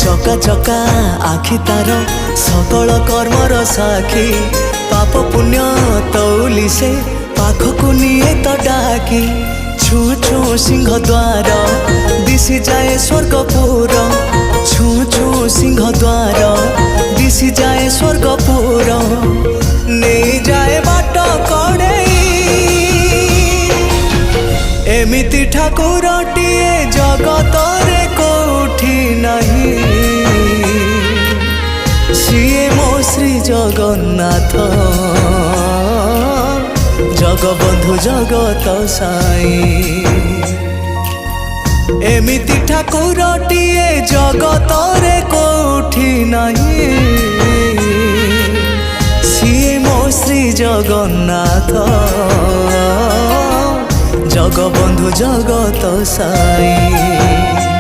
चका चका आखि तार सकल कर्मर साखी पाप पुण्य तौली से पाखकु निये तो डाकी छू छू सिंह द्वार दिशि जाए स्वर्गपुर छू छू सिंह द्वार दिशि जाए स्वर्गपुर नहीं जाए बाट कड़े एमिति ठाकुरटिए जगत रे कोठी नहीं सीए मो श्री जगन्नाथ जगबंधु जगत साई एमिति ठाकुरटिए जगत रे कोठी नहीं सीए मो श्री जगन्नाथ जगबंधु जगत साई।